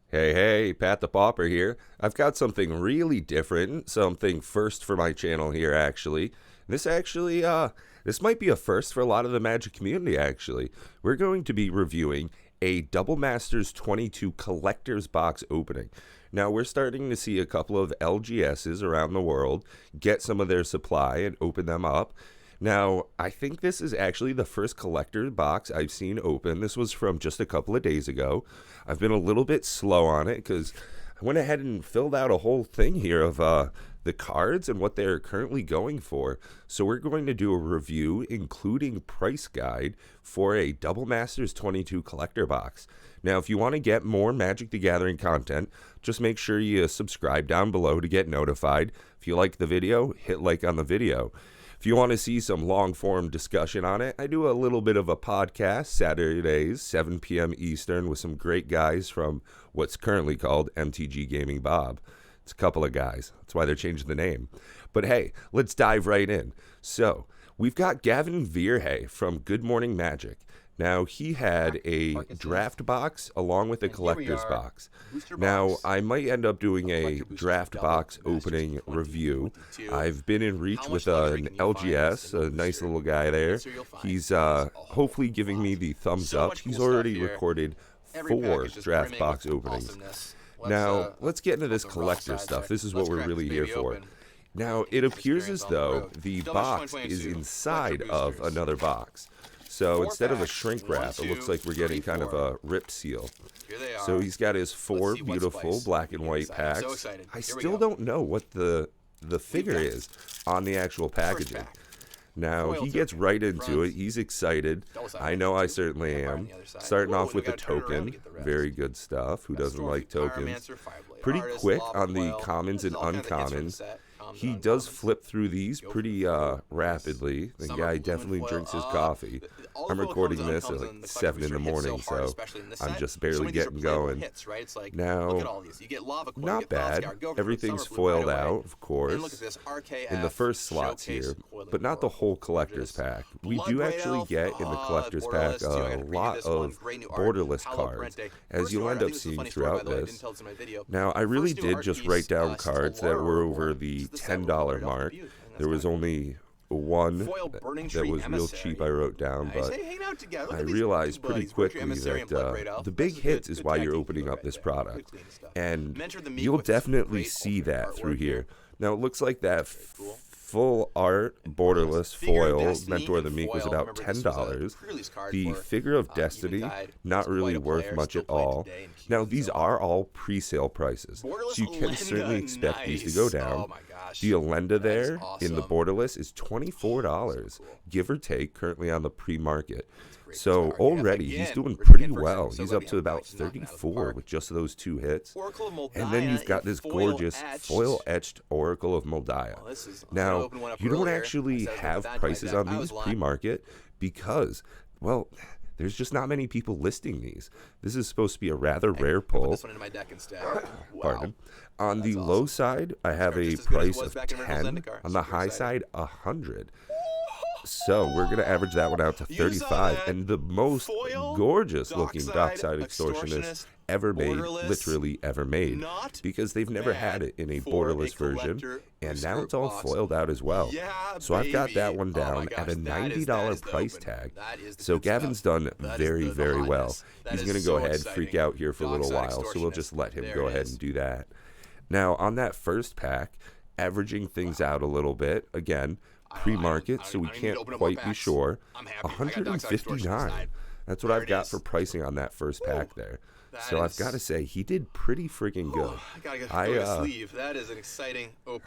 Hey, Pat The Pauper here. I've got something really different, something first for my channel here, actually. This might be a first for a lot of the Magic community, actually. We're going to be reviewing a Double Masters 22 Collector's Box opening. Now, we're starting to see a couple of LGSs around the world get some of their supply and open them up. Now, I think this is actually the first collector box I've seen open. This was from just a couple of days ago. I've been a little bit slow on it because I went ahead and filled out a whole thing here of the cards and what they're currently going for. So we're going to do a review, including price guide, for a Double Masters 22 collector box. Now, if you want to get more Magic the Gathering content, just make sure you subscribe down below to get notified. If you like the video, hit like on the video. If you want to see some long-form discussion on it, I do a little bit of a podcast Saturdays, 7 p.m. Eastern, with some great guys from what's currently called MTG Gaming Bob. It's a couple of guys. That's why they're changing the name. But hey, let's dive right in. So, we've got Gavin Verhey from Good Morning Magic. Now, he had a draft box along with a collector's box. Now, I might end up doing a draft box opening review. I've been in reach with an LGS, a nice little guy there. He's hopefully giving me the thumbs up. He's already recorded 4 draft box openings. Now, let's get into this collector stuff. This is what we're really here for. Now, it appears as though the box is inside of another box. So instead of a shrink wrap, it looks like we're getting kind of a ripped seal. So he's got his 4 beautiful black and white packs. I still don't know what the figure is on the actual packaging. Now, he gets right into it. He's excited. I know I certainly am. Starting off with a token. Very good stuff. Who doesn't like tokens? Pretty quick on the commons and uncommons. He does flip through these pretty rapidly. The guy definitely drinks his coffee. I'm recording this at like 7 in the morning, so I'm just barely getting going. Now, not bad. Everything's foiled out, of course, in the first slots here, but not the whole collector's pack. We do actually get in the collector's pack a lot of borderless cards, as you'll end up seeing throughout this. Now, I really did just write down cards that were over the $10 mark. There was only one that was real cheap I wrote down, but I realized pretty quickly that the big hits is why you're opening up this product, and you'll definitely see that through here. Now, it looks like that full art borderless foil Mentor the Meek was about $10. The Figure of Destiny, not really worth much at all. Now, these are all pre-sale prices, so you can certainly expect these to go down. The Alenda there in the borderless is $24, give or take, currently on the pre-market. So already he's doing pretty well. He's up to about 34 with just those 2 hits. And then you've got this gorgeous foil-etched Oracle of Moldiah. Now, you don't actually have prices on these pre-market because, well, there's just not many people listing these. This is supposed to be a rather rare pull. Pardon. On the low side, I have a price of 10. On the high side, 100. So we're going to average that one out to 35. And the most gorgeous looking Dockside Extortionist ever made, literally ever made, because they've never had it in a borderless version, and now it's all foiled out as well. So I've got that one down at a $90 price tag. So Gavin's done very, very well. He's going to go ahead, freak out here for a little while, so we'll just let him go ahead and do that. Now, on that first pack, averaging things out a little bit, again, pre-market, so we can't quite be sure, 159. That's what I've got for pricing on that first pack there. So I've got to say, he did pretty freaking good. I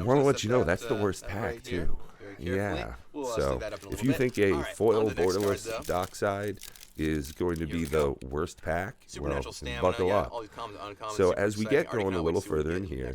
want to let you know, that's the worst pack, too. Yeah. So if you think a foil borderless Dockside is going to be the worst pack, well, buckle up. So as we get going a little further in here,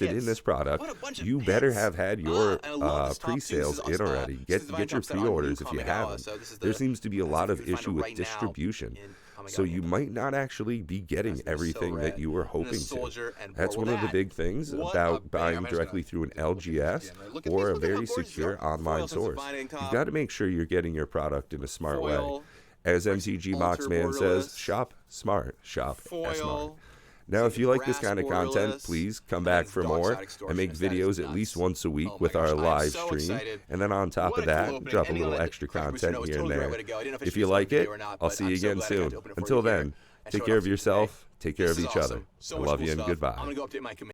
interested in hits. this product, What a bunch of you better hits. have had your And I love this top, too. pre-sales This is in on, already. this is the Get your Vine Top set on pre-orders New if you Kamigawa, haven't. so this is There the- seems to be a that's lot if of you can find it issue with right now distribution. in, So you might not actually be getting everything that you were hoping to. That's one of the big things about buying directly through an LGS or a very secure online source. You've got to make sure you're getting your product in a smart way. As MTG Moxman says, shop smart, shop smart. Now, if you like this kind of content, please come back for more. I make videos at least once a week with our live stream. And then on top of that, drop a little extra content here and there. If you like it, I'll see you again soon. Until then, take care of yourself, take care of each other. I love you and goodbye.